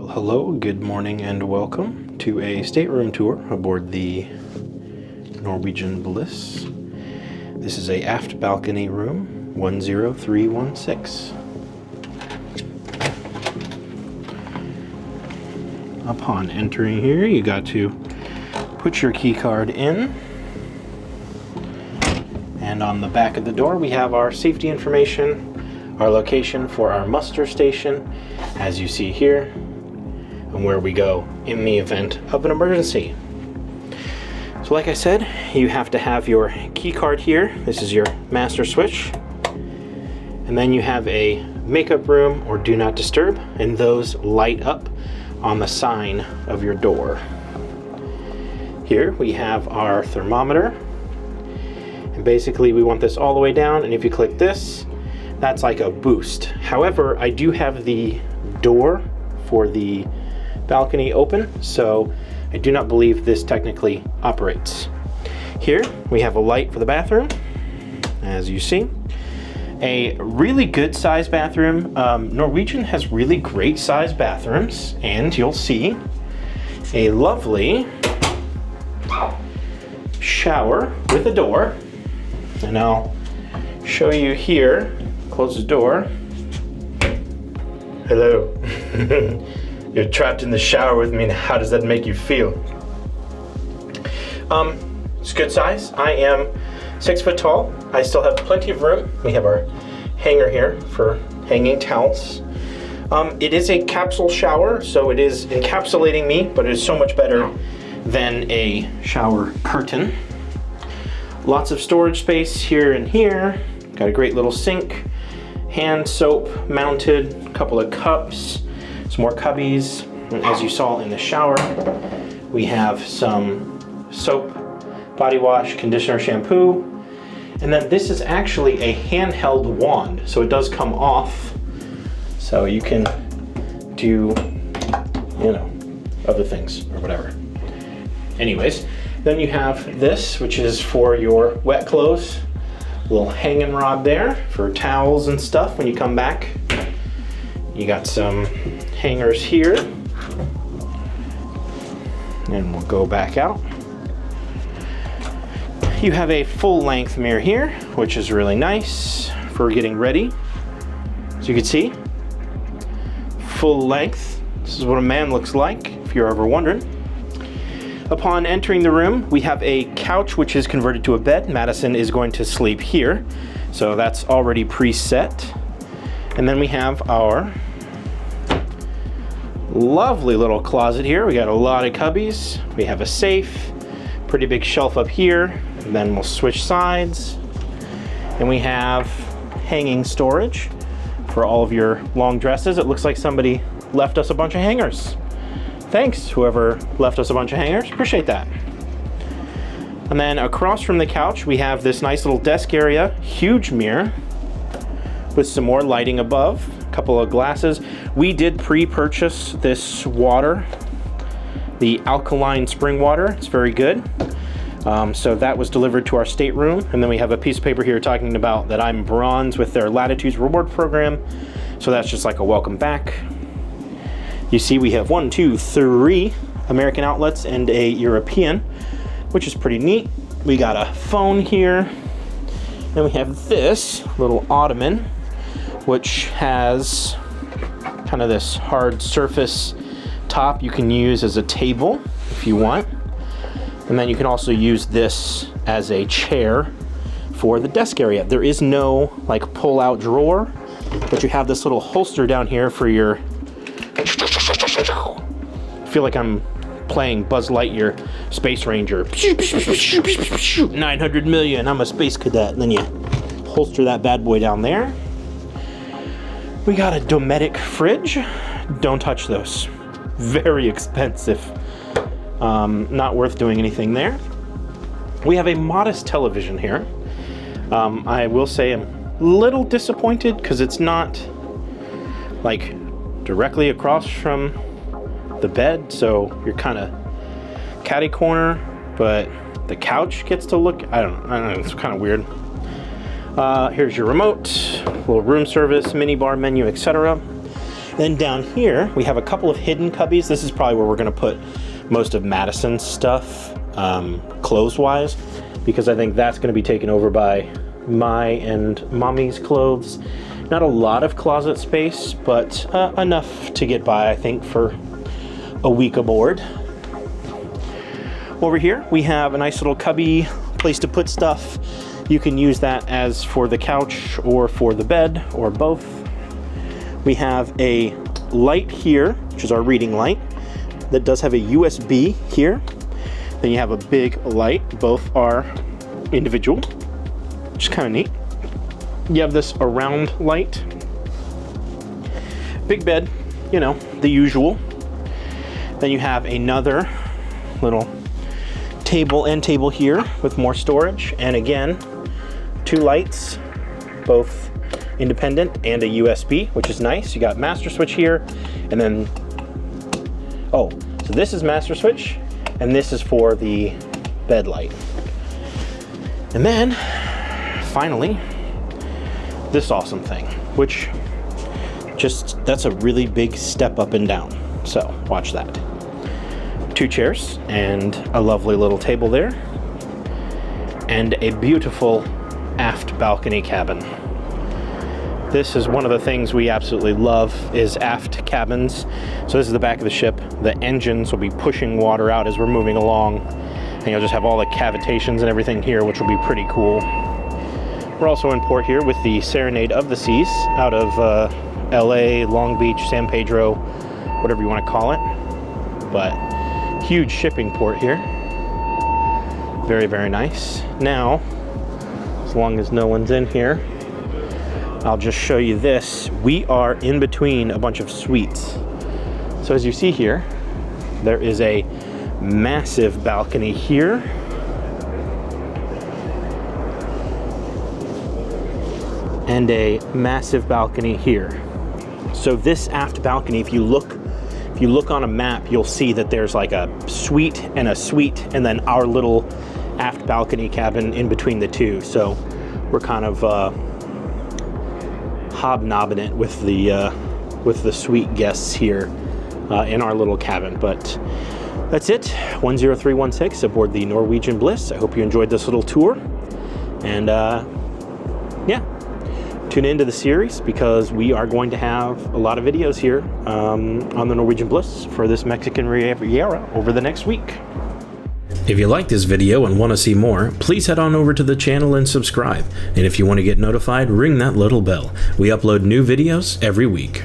Well, hello, good morning, and welcome to a stateroom tour aboard the Norwegian Bliss. This is a aft balcony room 10316. Upon entering here, you got to put your key card in, and on the back of the door we have our safety information, our location for our muster station, as you see here, and where we go in the event of an emergency. So like I said, you have to have your key card here. This is your master switch, and then you have a makeup room or do not disturb, and those light up on the sign of your door. Here we have our thermometer, and basically we want this all the way down, and if you click this, that's like a boost. However, I do have the door for the balcony open, so I do not believe this technically operates. Here we have a light for the bathroom, as you see. A really good sized bathroom. Norwegian has really great sized bathrooms, and you'll see a lovely shower with a door. And I'll show you here. Close the door. Hello. You're trapped in the shower with me, and how does that make you feel? It's good size. I am 6 foot tall. I still have plenty of room. We have our hanger here for hanging towels. It is a capsule shower, so it is encapsulating me, but it is so much better than a shower curtain. Lots of storage space here and here. Got a great little sink, hand soap mounted, a couple of cups, some more cubbies. And as you saw in the shower, we have some soap, body wash, conditioner, shampoo. And then this is actually a handheld wand, so it does come off, so you can do, you know, other things or whatever. Anyways, then you have this, which is for your wet clothes. Little hanging rod there for towels and stuff when you come back. You got some hangers here, and we'll go back out. You have a full-length mirror here, which is really nice for getting ready. As you can see, full length. This is what a man looks like, if you're ever wondering. Upon entering the room, we have a couch which is converted to a bed. Madison is going to sleep here, so that's already preset. And then we have our lovely little closet here. We got a lot of cubbies. We have a safe, pretty big shelf up here. And then we'll switch sides, and we have hanging storage for all of your long dresses. It looks like somebody left us a bunch of hangers. Thanks, whoever left us a bunch of hangers. Appreciate that. And then across from the couch, we have this nice little desk area, huge mirror with some more lighting above, a couple of glasses. We did pre-purchase this water, the alkaline spring water. It's very good. So that was delivered to our stateroom, and then we have a piece of paper here talking about that I'm bronze with their Latitudes reward program. So that's just like a welcome back. You see we have 1, 2, 3 American outlets and a European, which is pretty neat. We got a phone here. Then we have this little ottoman, which has kind of this hard surface top you can use as a table if you want. And then you can also use this as a chair for the desk area. There is no like pull-out drawer, but you have this little holster down here for your... I feel like I'm playing Buzz Lightyear Space Ranger. 900 million, I'm a space cadet. And then you holster that bad boy down there. We got a Dometic fridge. Don't touch those. Very expensive. Not worth doing anything there. We have a modest television here. I will say I'm a little disappointed because it's not like directly across from the bed, so you're kind of catty corner, but the couch gets to look, I don't know, it's kind of weird. Here's your remote, little room service, mini bar menu, etc. Then down here, we have a couple of hidden cubbies. This is probably where we're gonna put most of Madison's stuff, clothes-wise, because I think that's gonna be taken over by my and Mommy's clothes. Not a lot of closet space, but enough to get by, I think, for a week aboard. Over here, we have a nice little cubby place to put stuff. You can use that as for the couch or for the bed or both. We have a light here, which is our reading light, that does have a USB here. Then you have a big light. Both are individual, which is kind of neat. You have this around light. Big bed, you know, the usual. Then you have another little table here with more storage. And again, 2 lights, both independent, and a USB, which is nice. You got master switch here, and then, oh, so this is master switch, and this is for the bed light. And then, finally, this awesome thing, which just, that's a really big step up and down. So, watch that. 2 chairs, and a lovely little table there, and a beautiful aft balcony cabin. This is one of the things we absolutely love, is aft cabins. So this is the back of the ship. The engines will be pushing water out as we're moving along, and you'll just have all the cavitations and everything here, which will be pretty cool. We're also in port here with the Serenade of the Seas out of LA, Long Beach, San Pedro, whatever you want to call it. But huge shipping port here. Very, very nice. Now, as long as no one's in here, I'll just show you this. We are in between a bunch of suites. So as you see here, there is a massive balcony here. And a massive balcony here. So this aft balcony, if you look on a map, you'll see that there's like a suite, and then our little aft balcony cabin in between the two. So we're kind of hobnobbing it with the suite guests here in our little cabin. But that's it, 10316 aboard the Norwegian Bliss. I hope you enjoyed this little tour, and yeah, tune into the series because we are going to have a lot of videos here on the Norwegian Bliss for this Mexican Riviera over the next week. If you like this video and want to see more, please head on over to the channel and subscribe. And if you want to get notified, ring that little bell. We upload new videos every week.